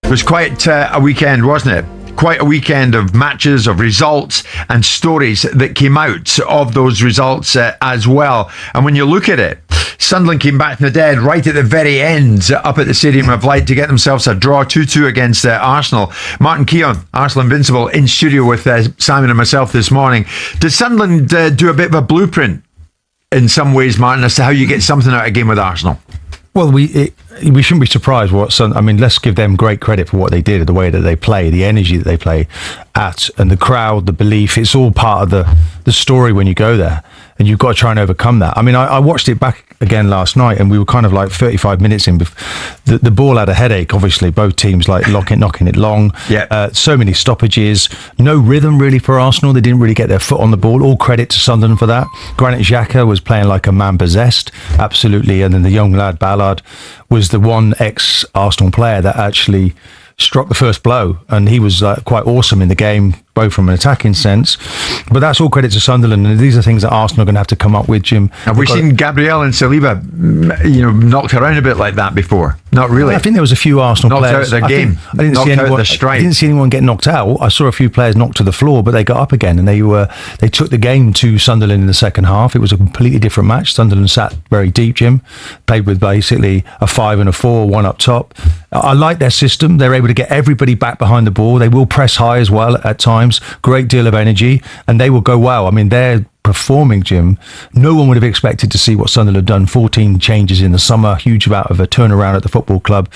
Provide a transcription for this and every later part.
It was quite a weekend, wasn't it? Quite a weekend of matches, of results and stories that came out of those results as well. And when you look at it, Sunderland came back from the dead right at the very end up at the Stadium of Light to get themselves a draw 2-2 against Arsenal. Martin Keown, Arsenal Invincible, in studio with Simon and myself this morning. Did Sunderland do a bit of a blueprint in some ways, Martin, as to how you get something out of a game with Arsenal? Well, we shouldn't be surprised let's give them great credit for what they did, the way that they play, the energy that they play at, and the crowd, the belief. It's all part of the story when you go there, and you've got to try and overcome that. I mean, I watched it back again last night, and we were kind of like 35 minutes in. The ball had a headache, obviously, both teams like knocking it long. Yeah. So many stoppages, no rhythm really for Arsenal. They didn't really get their foot on the ball. All credit to Sunderland for that. Granit Xhaka was playing like a man possessed, absolutely. And then the young lad, Ballard, was the one ex-Arsenal player that actually struck the first blow, and he was quite awesome in the game, both from an attacking sense. But that's all credit to Sunderland, and these are things that Arsenal are going to have to come up with, Jim. Have we seen Gabriel and Saliba, knocked around a bit like that before? Not really. I think there was a few Arsenal players knocked out their game. I didn't see anyone get knocked out. I saw a few players knocked to the floor, but they got up again, and they took the game to Sunderland in the second half. It was a completely different match. Sunderland sat very deep, Jim. Played with basically a 5 and a 4, one up top. I like their system. They're able to get everybody back behind the ball. They will press high as well at times. Great deal of energy, and they will go well. I mean, they're performing, Jim. No one would have expected to see what Sunderland have done. 14 changes in the summer, huge amount of a turnaround at the football club.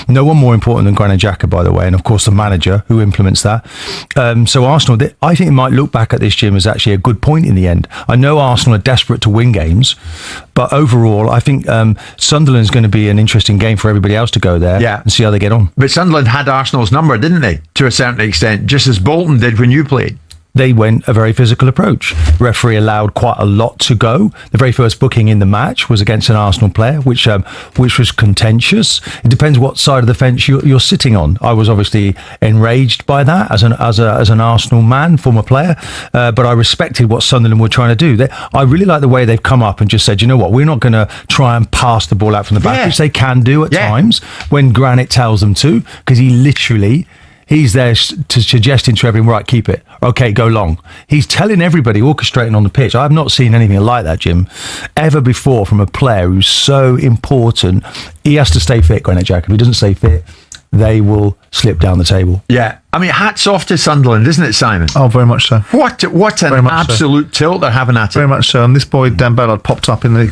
No one more important than Granit Xhaka, by the way, and of course the manager who implements that. So Arsenal, I think it might look back at this, Jim, as actually a good point in the end. I know Arsenal are desperate to win games, but overall, I think Sunderland's going to be an interesting game for everybody else to go there and see how they get on. But Sunderland had Arsenal's number, didn't they? To a certain extent, just as Bolton did when you played. They went a very physical approach. Referee allowed quite a lot to go. The very first booking in the match was against an Arsenal player, which was contentious. It depends what side of the fence you're sitting on. I was obviously enraged by that as an Arsenal man, former player, but I respected what Sunderland were trying to do. I really like the way they've come up and just said, you know what, we're not going to try and pass the ball out from the back, which they can do at times when Granit tells them to, because he's there to suggesting to everyone, right, keep it. Okay, go long. He's telling everybody, orchestrating on the pitch. I've not seen anything like that, Jim, ever before from a player who's so important. He has to stay fit, Granit Xhaka. If he doesn't stay fit, they will slip down the table. Yeah. I mean, hats off to Sunderland, isn't it, Simon? Oh, very much so. What an absolute tilt they're having at it. Very much so. And this boy, Dan Ballard, popped up in the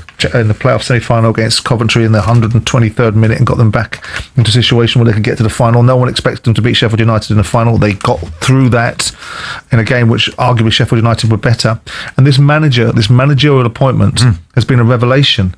playoff semi-final against Coventry in the 123rd minute and got them back into a situation where they could get to the final. No one expected them to beat Sheffield United in the final. They got through that in a game which arguably Sheffield United were better. And this managerial appointment has been a revelation.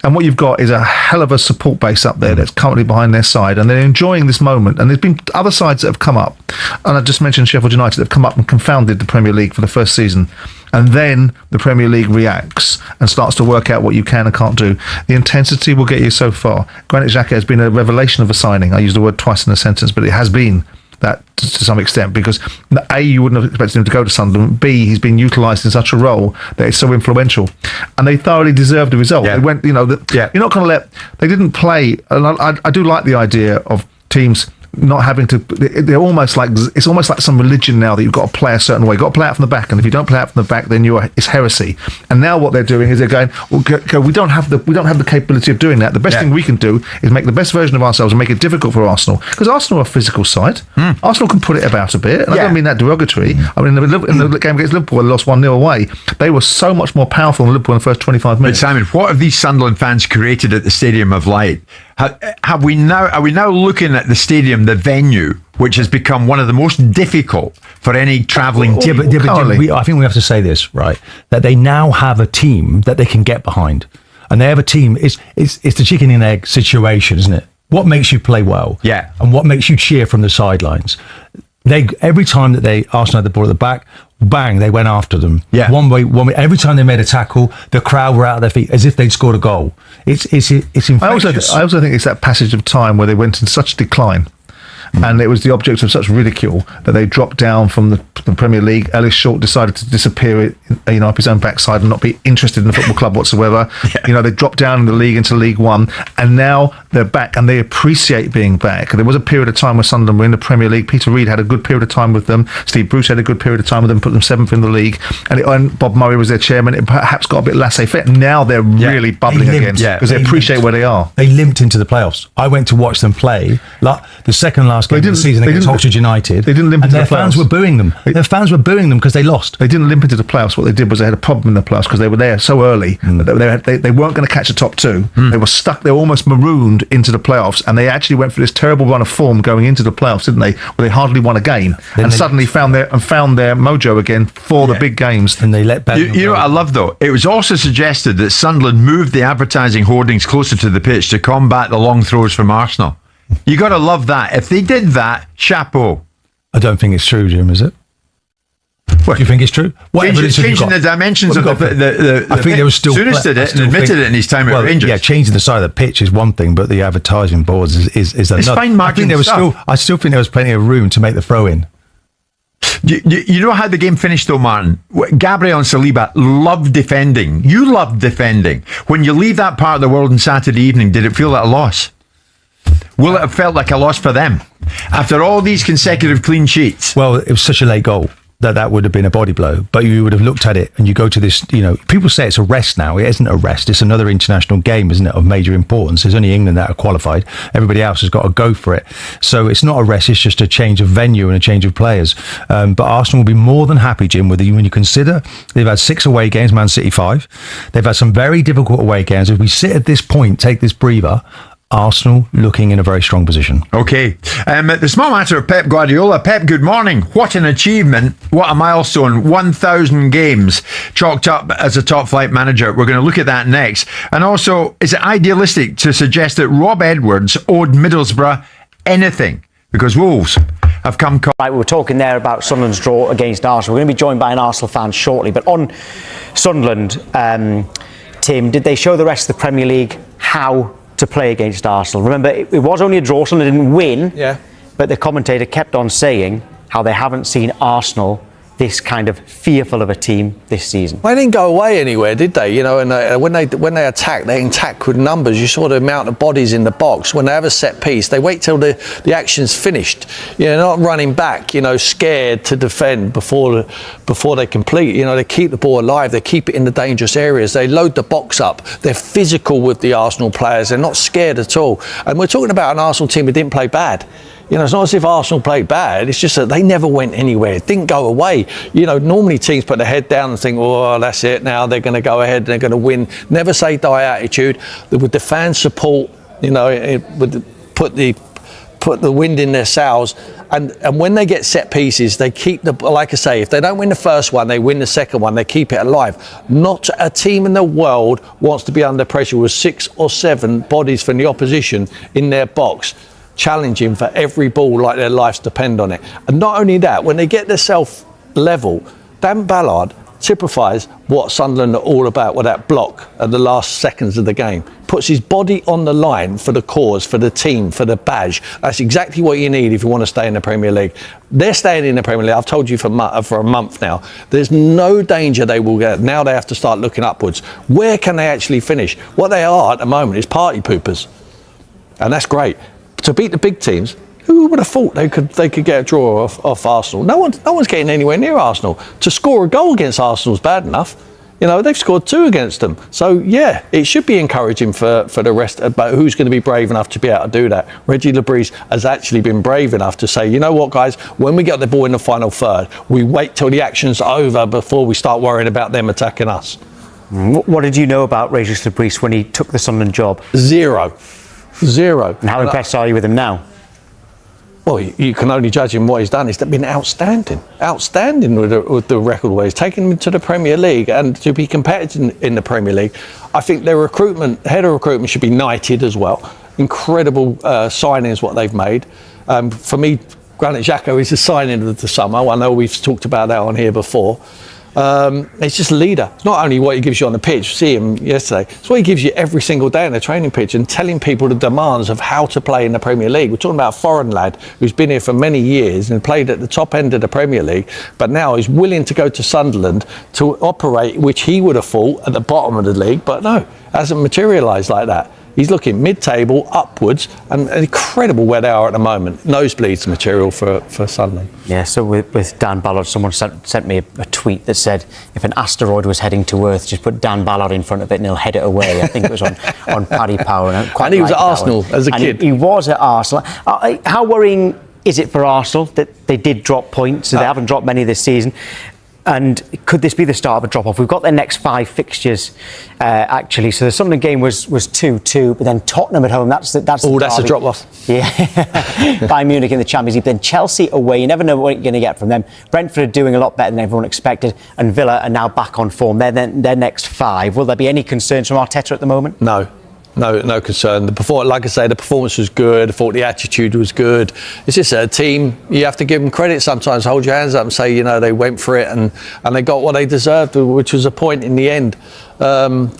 And what you've got is a hell of a support base up there that's currently behind their side, and they're enjoying this moment. And there's been other sides that have come up, and I just mentioned Sheffield United, that have come up and confounded the Premier League for the first season. And then the Premier League reacts and starts to work out what you can and can't do. The intensity will get you so far. Granit Xhaka has been a revelation of a signing. I used the word twice in a sentence, but it has been that to some extent, because A, you wouldn't have expected him to go to Sunderland, B, he's been utilised in such a role that it's so influential, and they thoroughly deserved the result. They went, you're not going to they didn't play, and I do like the idea of teams not having to, they're almost like, it's almost like some religion now that you've got to play a certain way. You've got to play out from the back, and if you don't play out from the back, then it's heresy. And now what they're doing is they're going, we don't have the capability of doing that. The best thing we can do is make the best version of ourselves and make it difficult for Arsenal, because Arsenal are a physical side. Arsenal can put it about a bit, and I don't mean that derogatory. I mean, in the game against Liverpool, they lost 1-0 away. They were so much more powerful than Liverpool in the first 25 minutes. But Simon, what have these Sunderland fans created at the Stadium of Light? Are we now looking at the stadium, the venue, which has become one of the most difficult for any travelling team? I think we have to say this, right, that they now have a team that they can get behind. And they have a team, it's the chicken and egg situation, isn't it? What makes you play well? Yeah. And what makes you cheer from the sidelines? Every time that Arsenal had the ball at the back, bang, they went after them. Yeah. One way. Every time they made a tackle, the crowd were out of their feet as if they'd scored a goal. It's infectious. I also think it's that passage of time where they went in such decline. and it was the object of such ridicule that they dropped down from the Premier League. Ellis Short decided to disappear, up his own backside and not be interested in the football club whatsoever. They dropped down in the league into League One, and now they're back, and they appreciate being back. There was a period of time where Sunderland were in the Premier League. Peter Reid had a good period of time with them. Steve Bruce had a good period of time with them, put them 7th in the league, and Bob Murray was their chairman. It perhaps got a bit laissez-faire. Now they're really bubbling again because they appreciate where they are. They limped into the playoffs. I went to watch them play the second last game of the season against Oxford United. They didn't limp into the playoffs. Their fans were booing them. Their fans were booing them because they lost. They didn't limp into the playoffs. What they did was they had a problem in the playoffs because they were there so early that they weren't going to catch the top two. They were stuck. They were almost marooned into the playoffs, and they actually went through this terrible run of form going into the playoffs, didn't they? Where they hardly won a game, and suddenly found their mojo again for the big games. And they let back. You know what I love though? It was also suggested that Sunderland moved the advertising hoardings closer to the pitch to combat the long throws from Arsenal. You got to love that. If they did that, chapeau. I don't think it's true, Jim. Is it? What do you think it's true? Changing the dimensions of the I think there was still. Souness did it and admitted it in his time at Rangers. Yeah, changing the side of the pitch is one thing, but the advertising boards is another. It's fine margin stuff. I still think there was plenty of room to make the throw in. You know how the game finished though, Martin? Gabriel and Saliba loved defending. You loved defending. When you leave that part of the world on Saturday evening, did it feel like a loss? Will it have felt like a loss for them after all these consecutive clean sheets? Well, it was such a late goal that would have been a body blow, but you would have looked at it and you go to this, people say it's a rest now. It isn't a rest. It's another international game, isn't it, of major importance. There's only England that are qualified. Everybody else has got to go for it. So it's not a rest. It's just a change of venue and a change of players. But Arsenal will be more than happy, Jim, when you consider they've had 6 away games, Man City 5. They've had some very difficult away games. If we sit at this point, take this breather, Arsenal looking in a very strong position. Okay. The small matter of Pep Guardiola. Pep, good morning. What an achievement. What a milestone. 1,000 games chalked up as a top flight manager. We're going to look at that next. And also, is it idealistic to suggest that Rob Edwards owed Middlesbrough anything? Because Wolves have come... Right, we were talking there about Sunderland's draw against Arsenal. We're going to be joined by an Arsenal fan shortly. But on Sunderland, Tim, did they show the rest of the Premier League how to play against Arsenal? Remember, it was only a draw, Sunderland didn't win, but the commentator kept on saying how they haven't seen Arsenal this kind of fearful of a team this season. Well, they didn't go away anywhere, did they? And when they attack with numbers. You saw the amount of bodies in the box. When they have a set piece, they wait till the action's finished. Not running back, scared to defend before they complete. They keep the ball alive. They keep it in the dangerous areas. They load the box up. They're physical with the Arsenal players. They're not scared at all. And we're talking about an Arsenal team that didn't play bad. It's not as if Arsenal played bad. It's just that they never went anywhere. It didn't go away. Normally teams put their head down and think, oh, that's it. Now they're going to go ahead and they're going to win. Never say die attitude. With the fan support, put the wind in their sails. And when they get set pieces, they keep like I say, if they don't win the first one, they win the second one. They keep it alive. Not a team in the world wants to be under pressure with 6 or 7 bodies from the opposition in their box, challenging for every ball like their lives depend on it. And not only that, when they get themselves level, Dan Ballard typifies what Sunderland are all about with that block at the last seconds of the game. Puts his body on the line for the cause, for the team, for the badge. That's exactly what you need if you want to stay in the Premier League. They're staying in the Premier League. I've told you for a month now. There's no danger they will get. Now they have to start looking upwards. Where can they actually finish? What they are at the moment is party poopers. And that's great. To beat the big teams, who would have thought they could get a draw off Arsenal? No one's getting anywhere near Arsenal. To score a goal against Arsenal is bad enough. They've scored 2 against them. So, yeah, it should be encouraging for the rest. But who's going to be brave enough to be able to do that? Reggie Lebris has actually been brave enough to say, you know what, guys, when we get the ball in the final third, we wait till the action's over before we start worrying about them attacking us. What did you know about Regis Lebris when he took the Sunderland job? Zero. And how impressed are you with him now? Well, you can only judge him what he's done. He's been outstanding with the record where he's taken them to the Premier League and to be competitive in the Premier League. I think their head of recruitment should be knighted as well. Incredible signings what they've made. For me, Granit Xhaka is a signing of the summer. I know we've talked about that on here before. He's just a leader. It's not only what he gives you on the pitch. See him yesterday. It's what he gives you every single day on the training pitch and telling people the demands of how to play in the Premier League. We're talking about a foreign lad who's been here for many years and played at the top end of the Premier League, but now is willing to go to Sunderland to operate, which he would have thought at the bottom of the league, but no, hasn't materialised like that. He's looking mid-table, upwards, and incredible where they are at the moment. Nosebleeds material for Sunderland. Yeah, so with Dan Ballard, someone sent me a tweet that said, if an asteroid was heading to Earth, just put Dan Ballard in front of it and he'll head it away. I think it was on Paddy Power. And he was at Arsenal as a kid. He was at Arsenal. How worrying is it for Arsenal that they did drop points? So they haven't dropped many this season. And could this be the start of a drop-off? We've got their next 5 fixtures, actually. So the Sunderland game was 2-2, but then Tottenham at home. That's a drop-off. Yeah. Bayern Munich in the Champions League. Then Chelsea away. You never know what you're going to get from them. Brentford are doing a lot better than everyone expected. And Villa are now back on form. They're their next 5. Will there be any concerns from Arteta at the moment? No concern. Like I say, the performance was good. I thought the attitude was good. It's just a team. You have to give them credit sometimes. Hold your hands up and say, they went for it and they got what they deserved, which was a point in the end,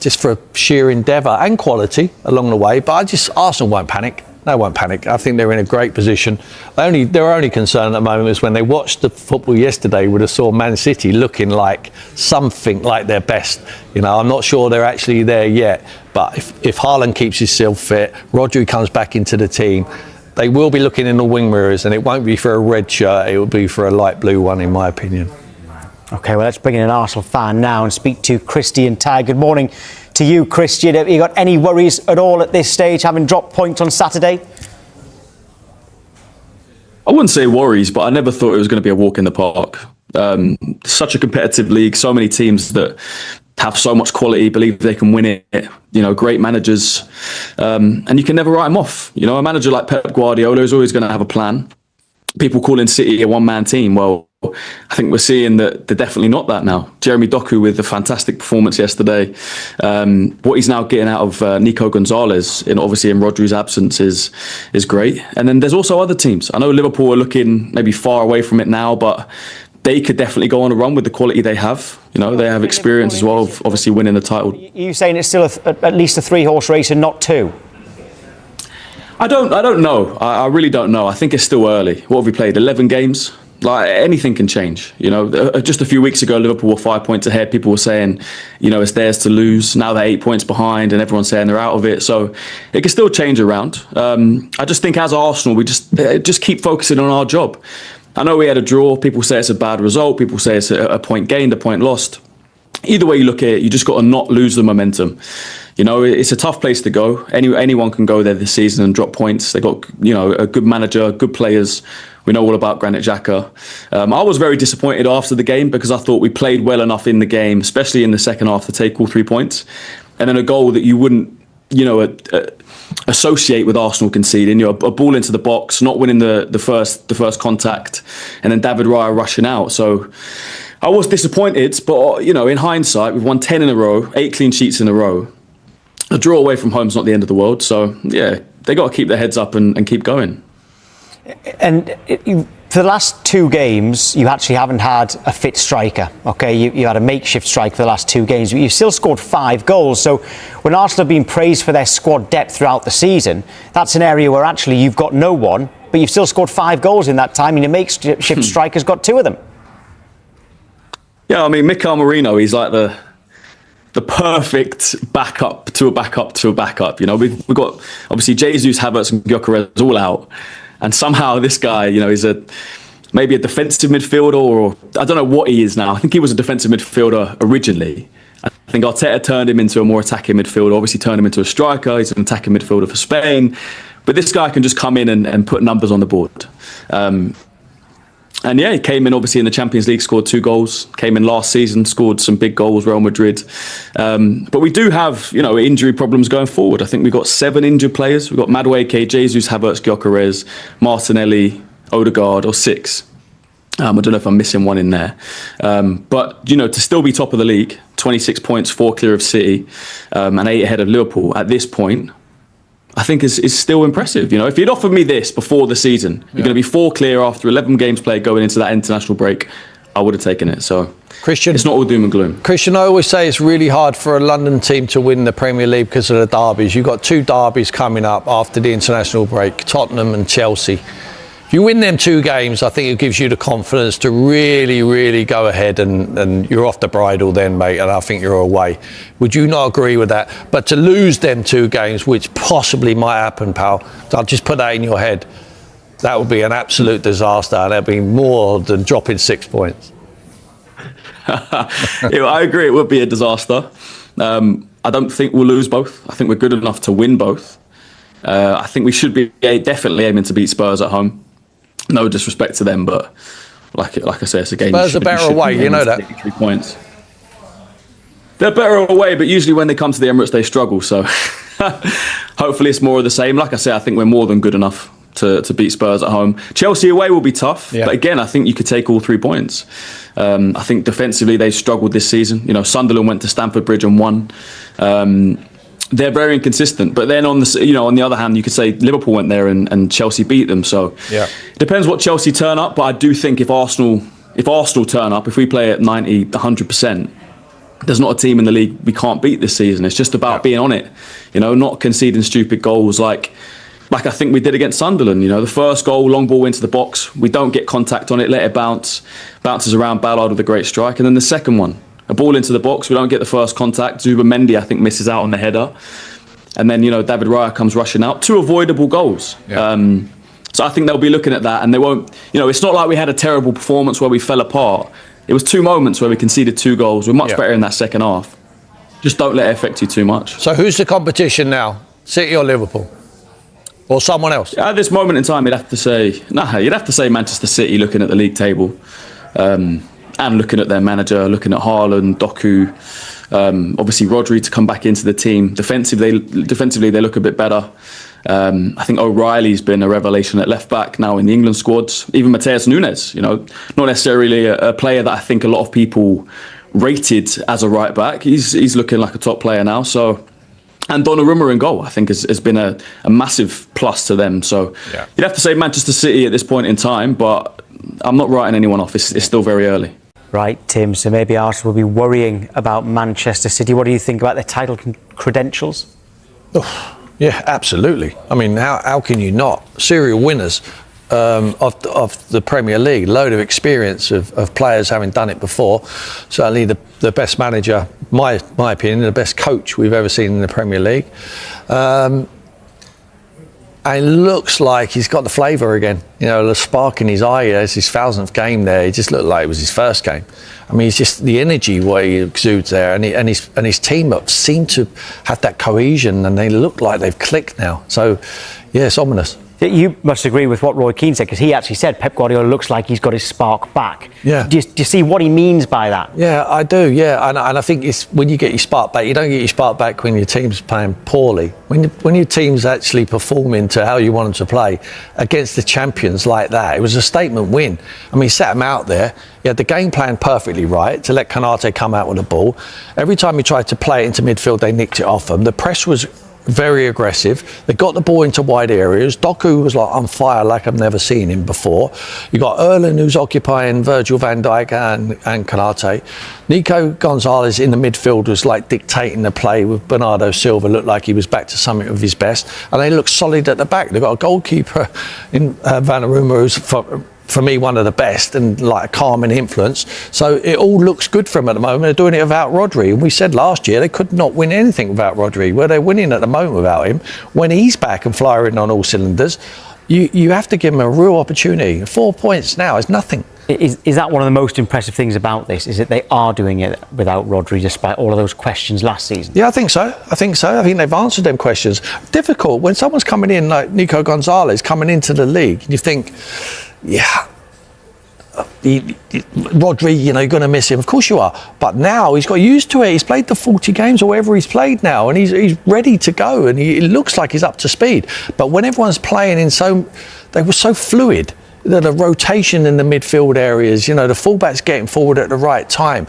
just for sheer endeavour and quality along the way. But Arsenal won't panic. They won't panic. I think they're in a great position. Their only concern at the moment is when they watched the football yesterday, would have saw Man City looking like something like their best. I'm not sure they're actually there yet. But if Haaland keeps himself fit, Rodri comes back into the team, they will be looking in the wing mirrors, and it won't be for a red shirt. It will be for a light blue one, in my opinion. OK, well, let's bring in an Arsenal fan now and speak to Christian Ty. Good morning to you, Christian. Have you got any worries at all at this stage, having dropped points on Saturday? I wouldn't say worries, but I never thought it was going to be a walk in the park. Such a competitive league, so many teams that have so much quality, believe they can win it, great managers, and you can never write them off. A manager like Pep Guardiola is always going to have a plan. People calling City a one-man team. Well, I think we're seeing that they're definitely not that now. Jeremy Doku with a fantastic performance yesterday. What he's now getting out of Nico Gonzalez, obviously in Rodri's absence, is great. And then there's also other teams. I know Liverpool are looking maybe far away from it now, but they could definitely go on a run with the quality they have. They have experience as well of obviously winning the title. Are you saying it's still at least a 3-horse race and not 2? I don't know. I really don't know. I think it's still early. What have we played? 11 games? Like, anything can change. Just a few weeks ago, Liverpool were 5 points ahead. People were saying, it's theirs to lose. Now they're 8 points behind and everyone's saying they're out of it. So it can still change around. I just think as Arsenal, we just keep focusing on our job. I know we had a draw. People say it's a bad result. People say it's a point gained, a point lost. Either way you look at it, you just got to not lose the momentum. It's a tough place to go. Anyone can go there this season and drop points. They got, a good manager, good players. We know all about Granit Xhaka. I was very disappointed after the game because I thought we played well enough in the game, especially in the second half, to take all 3 points. And then a goal that you wouldn't, associate with Arsenal conceding. A ball into the box, not winning the first contact, and then David Raya rushing out. So I was disappointed, but in hindsight, we've won 10 in a row, 8 clean sheets in a row. A draw away from home is not the end of the world. So yeah, they got to keep their heads up and keep going. And for the last 2 games, you actually haven't had a fit striker. OK, you had a makeshift striker for the last 2 games, but you've still scored 5 goals. So when Arsenal have been praised for their squad depth throughout the season, that's an area where actually you've got no one, but you've still scored 5 goals in that time, and your makeshift striker's got 2 of them. Yeah, I mean, Mikel Merino, he's like the perfect backup to a backup to a backup. We've got obviously Jesus, Havertz and Gyökeres all out, and somehow this guy, he's maybe a defensive midfielder, or I don't know what he is now. I think he was a defensive midfielder originally. I think Arteta turned him into a more attacking midfielder, obviously turned him into a striker. He's an attacking midfielder for Spain, but this guy can just come in and put numbers on the board. And yeah, he came in obviously in the Champions League, scored 2 goals, came in last season, scored some big goals, Real Madrid. But we do have, injury problems going forward. I think we've got 7 injured players. We've got Madueke, Jesus, Havertz, Gyökeres, Martinelli, Odegaard, or 6. I don't know if I'm missing one in there. But, to still be top of the league, 26 points, 4 clear of City, and 8 ahead of Liverpool at this point, I think is still impressive. If you'd offered me this before the season, you're going to be 4 clear after 11 games played going into that international break, I would have taken it. So Christian, it's not all doom and gloom. Christian, I always say it's really hard for a London team to win the Premier League because of the derbies. You've got 2 derbies coming up after the international break, Tottenham and Chelsea. If you win them 2 games, I think it gives you the confidence to really, really go ahead and you're off the bridle then, mate, and I think you're away. Would you not agree with that? But to lose them 2 games, which possibly might happen, pal, I'll just put that in your head. That would be an absolute disaster, and that'd be more than dropping 6 points. Yeah, I agree, it would be a disaster. I don't think we'll lose both. I think we're good enough to win both. I think we should be definitely aiming to beat Spurs at home. No disrespect to them, but like I say, it's a game. Spurs are better away, you know that. 3 points. They're better away, but usually when they come to the Emirates, they struggle. So hopefully it's more of the same. Like I say, I think we're more than good enough to beat Spurs at home. Chelsea away will be tough, but again, I think you could take all 3 points. I think defensively they struggled this season. You know, Sunderland went to Stamford Bridge and won. They're very inconsistent, but then on the other hand, you could say Liverpool went there and Chelsea beat them. So it depends what Chelsea turn up. But I do think if Arsenal turn up, if we play at 90, 100%, there's not a team in the league we can't beat this season. It's just about being on it, you know, not conceding stupid goals like I think we did against Sunderland. You know, the first goal, long ball into the box, we don't get contact on it, let it bounces around Ballard with a great strike, and then the second one. A ball into the box, we don't get the first contact. Zubimendi, I think, misses out on the header. And then, you know, David Raya comes rushing out. 2 avoidable goals. So I think they'll be looking at that and they won't, you know, it's not like we had a terrible performance where we fell apart. It was 2 moments where we conceded 2 goals. We're much better in that second half. Just don't let it affect you too much. So who's the competition now? City or Liverpool? Or someone else? At this moment in time, you'd have to say Manchester City looking at the league table. And looking at their manager, looking at Haaland, Doku, obviously Rodri to come back into the team. Defensively, they look a bit better. I think O'Reilly's been a revelation at left back now in the England squads. Even Mateus Nunes, you know, not necessarily a player that I think a lot of people rated as a right back. He's looking like a top player now. So, and Donnarumma in goal, I think, has been a massive plus to them. So you'd have to say Manchester City at this point in time, but I'm not writing anyone off. It's still very early. Right, Tim, so maybe Arsenal will be worrying about Manchester City. What do you think about their title credentials? Oh, yeah, absolutely. I mean, how can you not? Serial winners of the Premier League, load of experience of players having done it before. Certainly the best manager, my opinion, the best coach we've ever seen in the Premier League. And it looks like he's got the flavour again. You know, the spark in his eye. It's his 1000th game there. He just looked like it was his first game. I mean, it's just the energy what he exudes there, and his team up seem to have that cohesion, and they look like they've clicked now. So, yeah, it's ominous. You must agree with what Roy Keane said, because he actually said Pep Guardiola looks like he's got his spark back. Yeah. Do you see what he means by that? Yeah, I do, yeah. And I think it's when you get your spark back, you don't get your spark back when your team's playing poorly. When your team's actually performing to how you want them to play against the champions like that, it was a statement win. I mean, he set them out there. He had the game plan perfectly right to let Konate come out with the ball. Every time he tried to play it into midfield, they nicked it off them. The press was very aggressive. They got the ball into wide areas. Doku was like on fire like I've never seen him before. You got Erlen who's occupying Virgil van Dijk and Konate. Nico Gonzalez in the midfield was like dictating the play with Bernardo Silva. Looked like he was back to something of his best. And they look solid at the back. They've got a goalkeeper in Vanaruma who's for me, one of the best and like a calming influence. So it all looks good for them at the moment. They're doing it without Rodri. And we said last year they could not win anything without Rodri. Well, they're winning at the moment without him. When he's back and firing on all cylinders, you have to give him a real opportunity. 4 points now is nothing. Is that one of the most impressive things about this? Is that they are doing it without Rodri, despite all of those questions last season? Yeah, I think so. I think they've answered them questions. Difficult when someone's coming in like Nico Gonzalez coming into the league. You think, yeah, Rodri, you know, you're going to miss him. Of course you are. But now he's got used to it. He's played the 40 games or whatever he's played now, and he's ready to go, and it looks like he's up to speed. But when everyone's playing they were so fluid. The rotation in the midfield areas, you know, the fullbacks getting forward at the right time.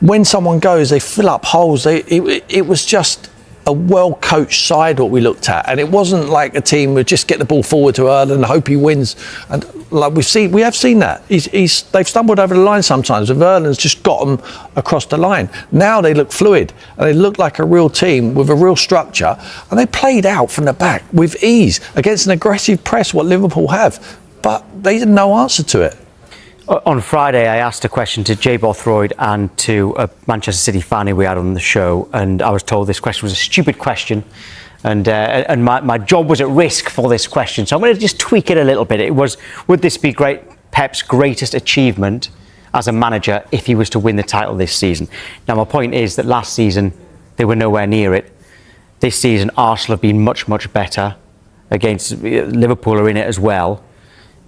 When someone goes, they fill up holes. It was just a well-coached side what we looked at, and it wasn't like a team would just get the ball forward to Erlen and hope he wins. And like we have seen that they've stumbled over the line sometimes. If Erlen's just got them across the line, now they look fluid and they look like a real team with a real structure, and they played out from the back with ease against an aggressive press what Liverpool have, but they had no answer to it. On Friday, I asked a question to Jay Bothroyd and to a Manchester City fan who we had on the show, and I was told this question was a stupid question, and my job was at risk for this question. So I'm going to just tweak it a little bit. It was, would this be Pep's greatest achievement as a manager if he was to win the title this season? Now, my point is that last season, they were nowhere near it. This season, Arsenal have been much, much better. Against Liverpool are in it as well.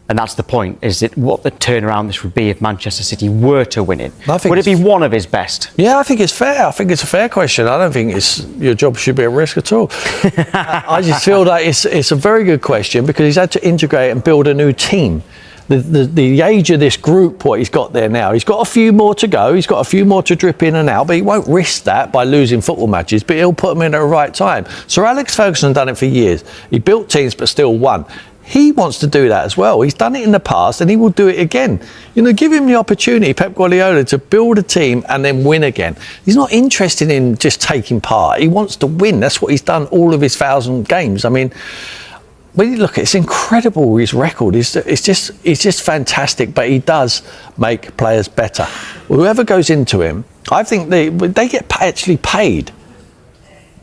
And that's the point, is it what the turnaround this would be if Manchester City were to win it? Would it be one of his best? Yeah, I think it's fair. I think it's a fair question. I don't think your job should be at risk at all. I just feel that it's a very good question because he's had to integrate and build a new team. The age of this group, what he's got there now, he's got a few more to go. He's got a few more to drip in and out, but he won't risk that by losing football matches, but he'll put them in at the right time. Sir Alex Ferguson done it for years. He built teams but still won. He wants to do that as well. He's done it in the past and he will do it again. You know, give him the opportunity, Pep Guardiola, to build a team and then win again. He's not interested in just taking part. He wants to win. That's what he's done all of his 1,000 games. I mean, when you look, it's incredible, his record. It's just fantastic, but he does make players better. Whoever goes into him, I think they get actually paid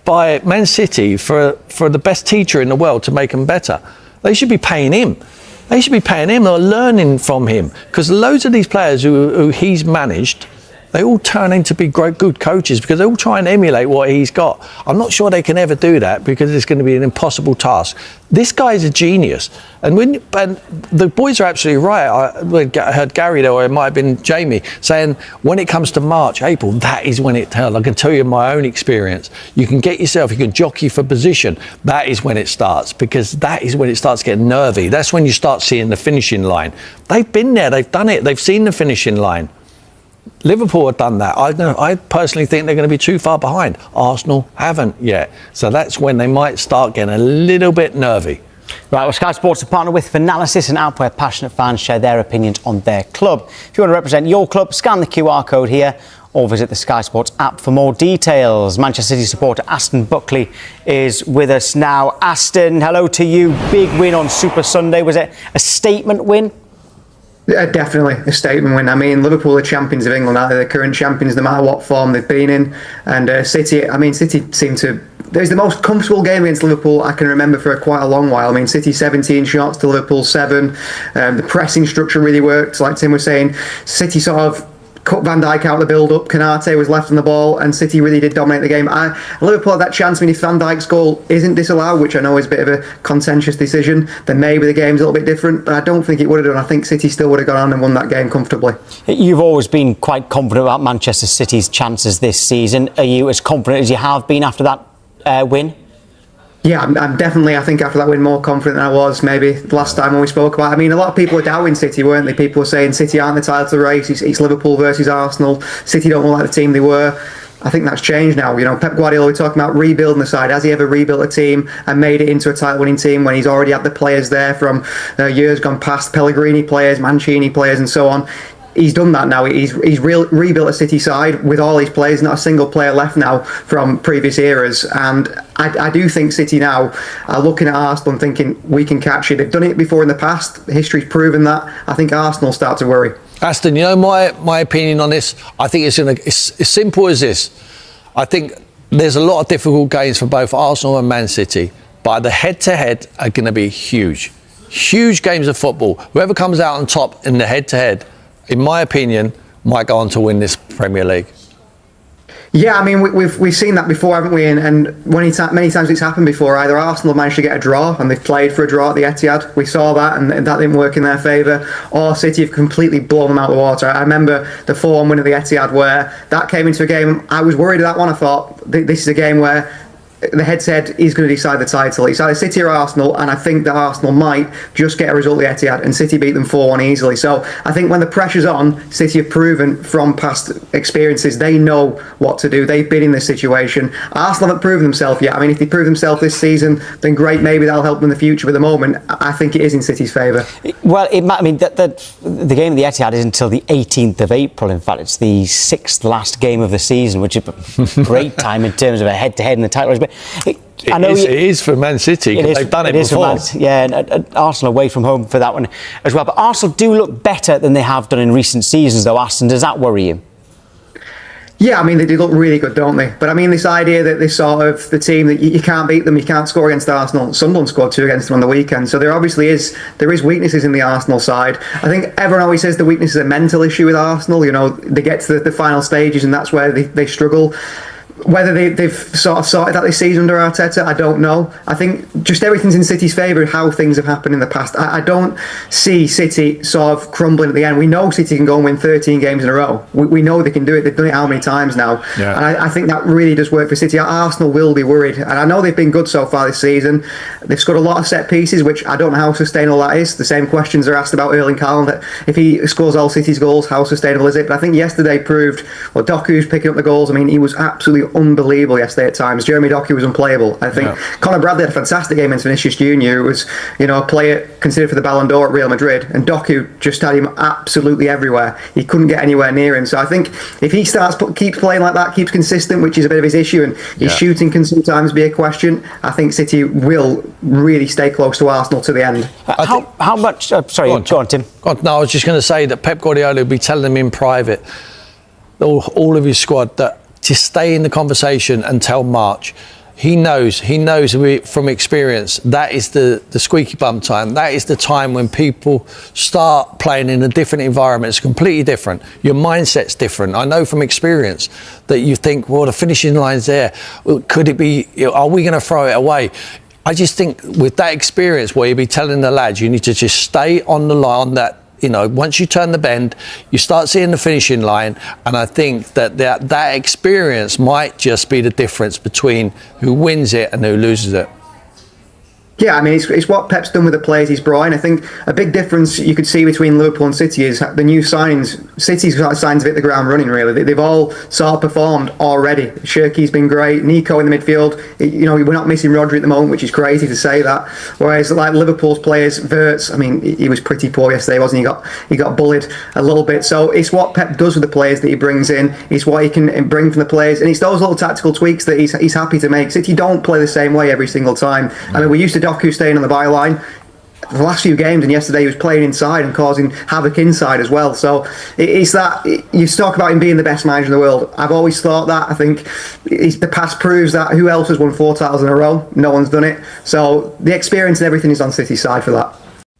by Man City for the best teacher in the world to make them better. They should be paying him. They should be paying him or learning from him. Because loads of these players who he's managed, they all turn into be great, good coaches because they all try and emulate what he's got. I'm not sure they can ever do that because it's going to be an impossible task. This guy's a genius. And the boys are absolutely right. I heard Gary there, or it might have been Jamie, saying when it comes to March, April, that is when it tells. I can tell you my own experience. You can get yourself, you can jockey for position. That is when it starts because that is when it starts getting nervy. That's when you start seeing the finishing line. They've been there, they've done it, they've seen the finishing line. Liverpool have done that. I personally think they're going to be too far behind. Arsenal haven't yet. So that's when they might start getting a little bit nervy. Right, well, Sky Sports are partnered with Finalysis, an app where passionate fans share their opinions on their club. If you want to represent your club, scan the QR code here or visit the Sky Sports app for more details. Manchester City supporter Aston Buckley is with us now. Aston, hello to you. Big win on Super Sunday. Was it a statement win? Yeah, definitely a statement win. I mean, Liverpool are champions of England, aren't they? They're current champions no matter what form they've been in. And City seem to... It was the most comfortable game against Liverpool I can remember for quite a long while. I mean, City 17 shots to Liverpool 7. The pressing structure really worked. Like Tim was saying, City sort of cut Van Dijk out the build-up. Kanate was left on the ball, and City really did dominate the game. Liverpool had that chance. I mean, if Van Dijk's goal isn't disallowed, which I know is a bit of a contentious decision, then maybe the game's a little bit different. But I don't think it would have done. I think City still would have gone on and won that game comfortably. You've always been quite confident about Manchester City's chances this season. Are you as confident as you have been after that win? Yeah, I'm definitely, I think after that win, more confident than I was maybe last time when we spoke about it. I mean, a lot of people were doubting City, weren't they? People were saying City aren't the title race, it's Liverpool versus Arsenal. City don't look like the team they were. I think that's changed now. You know, Pep Guardiola, we're talking about rebuilding the side. Has he ever rebuilt a team and made it into a title-winning team when he's already had the players there from years gone past, Pellegrini players, Mancini players and so on? He's done that now. He's rebuilt a City side with all his players, not a single player left now from previous eras. And I do think City now are looking at Arsenal and thinking we can catch it. They've done it before in the past. History's proven that. I think Arsenal start to worry. Aston, you know my opinion on this? I think it's as simple as this. I think there's a lot of difficult games for both Arsenal and Man City, but the head-to-head are going to be huge. Huge games of football. Whoever comes out on top in the head-to-head, in my opinion, might go on to win this Premier League. Yeah, I mean, we've seen that before, haven't we? And many times it's happened before. Either Arsenal managed to get a draw, and they've played for a draw at the Etihad. We saw that, and that didn't work in their favour. Or City have completely blown them out of the water. I remember the 4-1 win at the Etihad, where that came into a game. I was worried at that one. I thought, this is a game where the head-to-head is going to decide the title. It's either City or Arsenal, and I think that Arsenal might just get a result at the Etihad, and City beat them 4-1 easily. So I think when the pressure's on, City have proven from past experiences they know what to do. They've been in this situation. Arsenal haven't proven themselves yet. I mean, if they prove themselves this season, then great, maybe that'll help them in the future. But at the moment, I think it is in City's favour. Well, the game of the Etihad is until the 18th of April. In fact, it's the 6th last game of the season, which is a great time in terms of a head-to-head in the title race. But it is for Man City, because they've done it before. And Arsenal away from home for that one as well. But Arsenal do look better than they have done in recent seasons, though. Aston, does that worry you? Yeah, I mean, they do look really good, don't they? But I mean, this idea that this sort of the team that you can't beat them, you can't score against Arsenal. Sunderland scored 2 against them on the weekend, so there obviously is weaknesses in the Arsenal side. I think everyone always says the weakness is a mental issue with Arsenal. You know, they get to the final stages, and that's where they struggle. Whether they've sort of sorted that this season under Arteta, I don't know. I think just everything's in City's favour, how things have happened in the past. I don't see City sort of crumbling at the end. We know City can go and win 13 games in a row. We know they can do it. They've done it how many times now? Yeah. And I think that really does work for City. Arsenal will be worried. And I know they've been good so far this season. They've scored a lot of set pieces, which I don't know how sustainable that is. The same questions are asked about Erling Haaland. That if he scores all City's goals, how sustainable is it? But I think yesterday proved, well, Doku's picking up the goals. I mean, he was absolutely unbelievable yesterday at times. Jeremy Doku was unplayable. I think Conor Bradley had a fantastic game against Vinicius Junior, who was, you know, a player considered for the Ballon d'Or at Real Madrid, and Doku just had him absolutely everywhere. He couldn't get anywhere near him. So I think if he keeps playing like that, keeps consistent, which is a bit of his issue, and his shooting can sometimes be a question, I think City will really stay close to Arsenal to the end. How much? Sorry, go on, Tim. No, I was just going to say that Pep Guardiola will be telling them in private, all of his squad, that to stay in the conversation until March. He knows from experience that is the squeaky bum time. That is the time when people start playing in a different environment. It's completely different. Your mindset's different. I know from experience that you think, well, the finishing line's there. Could it be, are we going to throw it away? I just think with that experience where you'll be telling the lads, you need to just stay on the line, that, you know, once you turn the bend, you start seeing the finishing line. And I think that experience might just be the difference between who wins it and who loses it. Yeah, I mean, it's what Pep's done with the players he's brought in. I think a big difference you could see between Liverpool and City is the new signings. City's signs have hit the ground running, really. They've all sort of performed already. Shirky's been great. Nico in the midfield. You know, we're not missing Rodri at the moment, which is crazy to say that. Whereas, like Liverpool's players, Wirtz, I mean, he was pretty poor yesterday, wasn't he? He got bullied a little bit. So it's what Pep does with the players that he brings in. It's what he can bring from the players. And it's those little tactical tweaks that he's happy to make. City don't play the same way every single time. I mean, we used to Doku staying on the byline the last few games, and yesterday he was playing inside and causing havoc inside as well. So it's that you talk about him being the best manager in the world. I've always thought that. I think the past proves that. Who else has won 4 titles in a row? No one's done it. So the experience and everything is on City's side for that.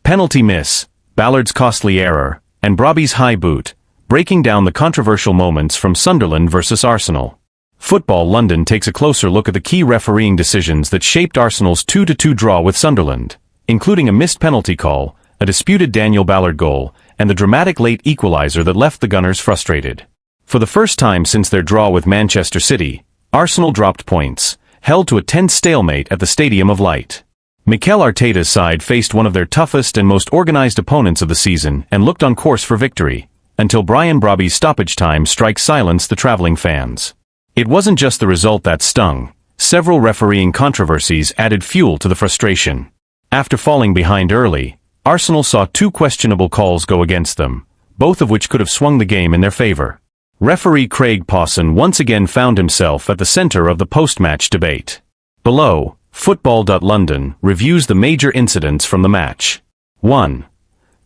Penalty miss, Ballard's costly error, and Brobby's high boot, breaking down the controversial moments from Sunderland versus Arsenal. Football London takes a closer look at the key refereeing decisions that shaped Arsenal's 2-2 draw with Sunderland, including a missed penalty call, a disputed Daniel Ballard goal, and the dramatic late equaliser that left the Gunners frustrated. For the first time since their draw with Manchester City, Arsenal dropped points, held to a tense stalemate at the Stadium of Light. Mikel Arteta's side faced one of their toughest and most organised opponents of the season and looked on course for victory, until Brian Brobby's stoppage time struck silence the travelling fans. It wasn't just the result that stung. Several refereeing controversies added fuel to the frustration. After falling behind early, Arsenal saw 2 questionable calls go against them, both of which could have swung the game in their favour. Referee Craig Pawson once again found himself at the centre of the post-match debate. Below, Football.London reviews the major incidents from the match. 1.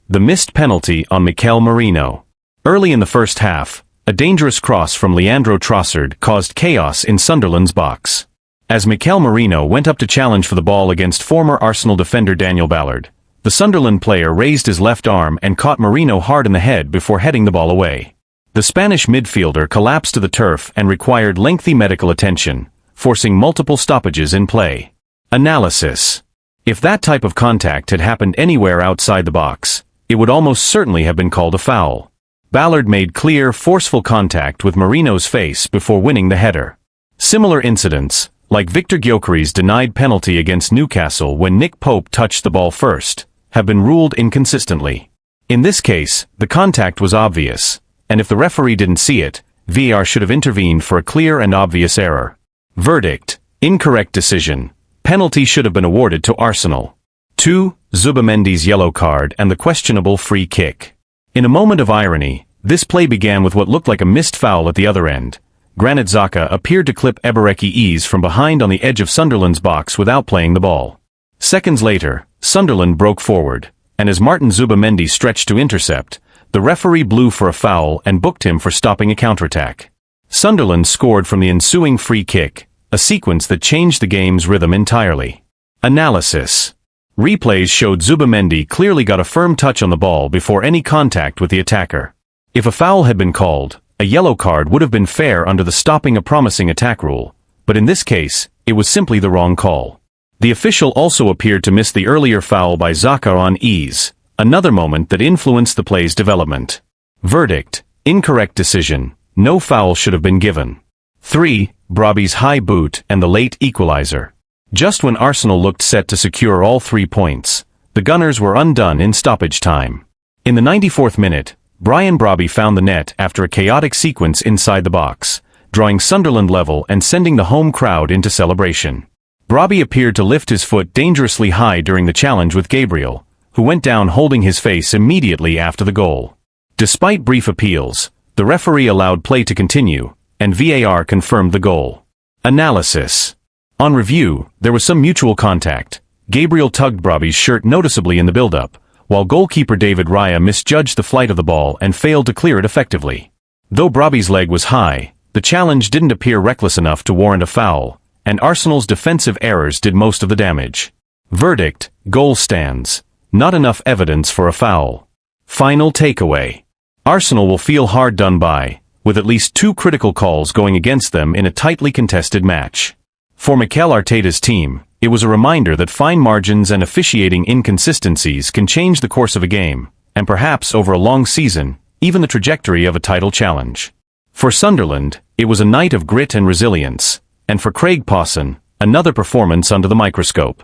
The missed penalty on Mikel Merino. Early in the first half, a dangerous cross from Leandro Trossard caused chaos in Sunderland's box. As Mikel Merino went up to challenge for the ball against former Arsenal defender Daniel Ballard, the Sunderland player raised his left arm and caught Merino hard in the head before heading the ball away. The Spanish midfielder collapsed to the turf and required lengthy medical attention, forcing multiple stoppages in play. Analysis. If that type of contact had happened anywhere outside the box, it would almost certainly have been called a foul. Ballard made clear, forceful contact with Merino's face before winning the header. Similar incidents, like Victor Gyökeres's denied penalty against Newcastle when Nick Pope touched the ball first, have been ruled inconsistently. In this case, the contact was obvious, and if the referee didn't see it, VAR should have intervened for a clear and obvious error. Verdict: incorrect decision. Penalty should have been awarded to Arsenal. 2. Zubamendi's yellow card and the questionable free kick. In a moment of irony, this play began with what looked like a missed foul at the other end. Granit Xhaka appeared to clip Eberechi from behind on the edge of Sunderland's box without playing the ball. Seconds later, Sunderland broke forward, and as Martin Zubamendi stretched to intercept, the referee blew for a foul and booked him for stopping a counterattack. Sunderland scored from the ensuing free kick, a sequence that changed the game's rhythm entirely. Analysis. Replays showed Zubamendi clearly got a firm touch on the ball before any contact with the attacker. If a foul had been called, a yellow card would have been fair under the stopping a promising attack rule, but in this case, it was simply the wrong call. The official also appeared to miss the earlier foul by Xhaka on ease, another moment that influenced the play's development. Verdict: incorrect decision. No foul should have been given. 3. Brobby's high boot and the late equalizer. Just when Arsenal looked set to secure all 3 points, the Gunners were undone in stoppage time. In the 94th minute, Brian Brobby found the net after a chaotic sequence inside the box, drawing Sunderland level and sending the home crowd into celebration. Brobby appeared to lift his foot dangerously high during the challenge with Gabriel, who went down holding his face immediately after the goal. Despite brief appeals, the referee allowed play to continue, and VAR confirmed the goal. Analysis. On review, there was some mutual contact. Gabriel tugged Brobby's shirt noticeably in the build-up, while goalkeeper David Raya misjudged the flight of the ball and failed to clear it effectively. Though Brobby's leg was high, the challenge didn't appear reckless enough to warrant a foul, and Arsenal's defensive errors did most of the damage. Verdict: goal stands. Not enough evidence for a foul. Final takeaway. Arsenal will feel hard done by, with at least 2 critical calls going against them in a tightly contested match. For Mikel Arteta's team, it was a reminder that fine margins and officiating inconsistencies can change the course of a game, and perhaps over a long season, even the trajectory of a title challenge. For Sunderland, it was a night of grit and resilience, and for Craig Pawson, another performance under the microscope.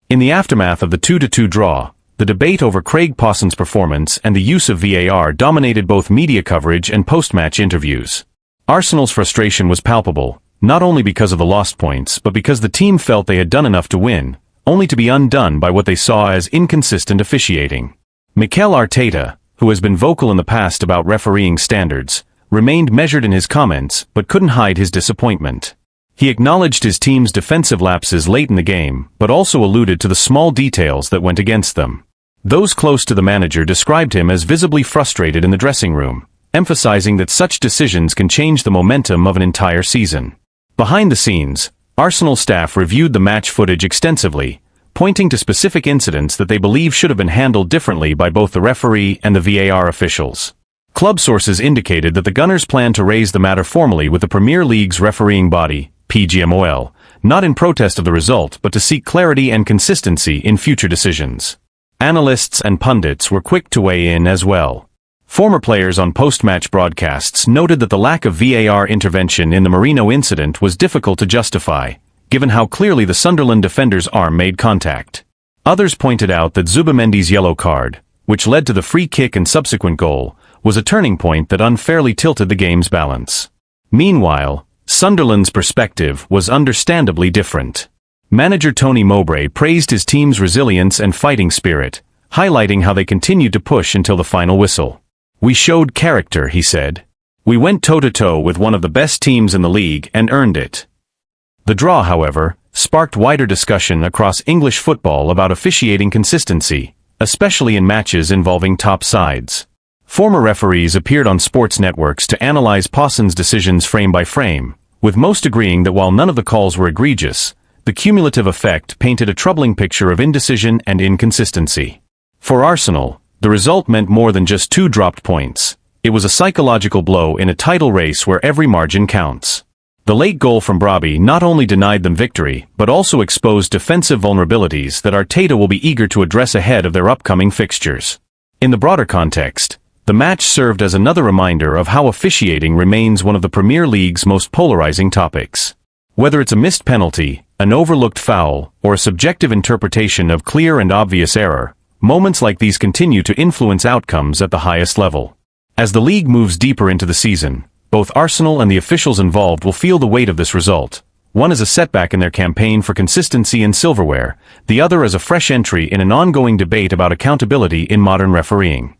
In the aftermath of the 2-2 draw, the debate over Craig Pawson's performance and the use of VAR dominated both media coverage and post-match interviews. Arsenal's frustration was palpable, not only because of the lost points but because the team felt they had done enough to win, only to be undone by what they saw as inconsistent officiating. Mikel Arteta, who has been vocal in the past about refereeing standards, remained measured in his comments but couldn't hide his disappointment. He acknowledged his team's defensive lapses late in the game but also alluded to the small details that went against them. Those close to the manager described him as visibly frustrated in the dressing room, emphasizing that such decisions can change the momentum of an entire season. Behind the scenes, Arsenal staff reviewed the match footage extensively, pointing to specific incidents that they believe should have been handled differently by both the referee and the VAR officials. Club sources indicated that the Gunners plan to raise the matter formally with the Premier League's refereeing body, PGMOL, not in protest of the result but to seek clarity and consistency in future decisions. Analysts and pundits were quick to weigh in as well. Former players on post-match broadcasts noted that the lack of VAR intervention in the Marino incident was difficult to justify, given how clearly the Sunderland defender's arm made contact. Others pointed out that Zubamendi's yellow card, which led to the free kick and subsequent goal, was a turning point that unfairly tilted the game's balance. Meanwhile, Sunderland's perspective was understandably different. Manager Tony Mowbray praised his team's resilience and fighting spirit, highlighting how they continued to push until the final whistle. "We showed character," he said. "We went toe-to-toe with one of the best teams in the league and earned it." The draw, however, sparked wider discussion across English football about officiating consistency, especially in matches involving top sides. Former referees appeared on sports networks to analyze Pawson's decisions frame by frame, with most agreeing that while none of the calls were egregious, the cumulative effect painted a troubling picture of indecision and inconsistency. For Arsenal, the result meant more than just 2 dropped points. It was a psychological blow in a title race where every margin counts. The late goal from Brobby not only denied them victory, but also exposed defensive vulnerabilities that Arteta will be eager to address ahead of their upcoming fixtures. In the broader context, the match served as another reminder of how officiating remains one of the Premier League's most polarizing topics. Whether it's a missed penalty, an overlooked foul, or a subjective interpretation of clear and obvious error, moments like these continue to influence outcomes at the highest level. As the league moves deeper into the season, both Arsenal and the officials involved will feel the weight of this result. One as a setback in their campaign for consistency in silverware, the other as a fresh entry in an ongoing debate about accountability in modern refereeing.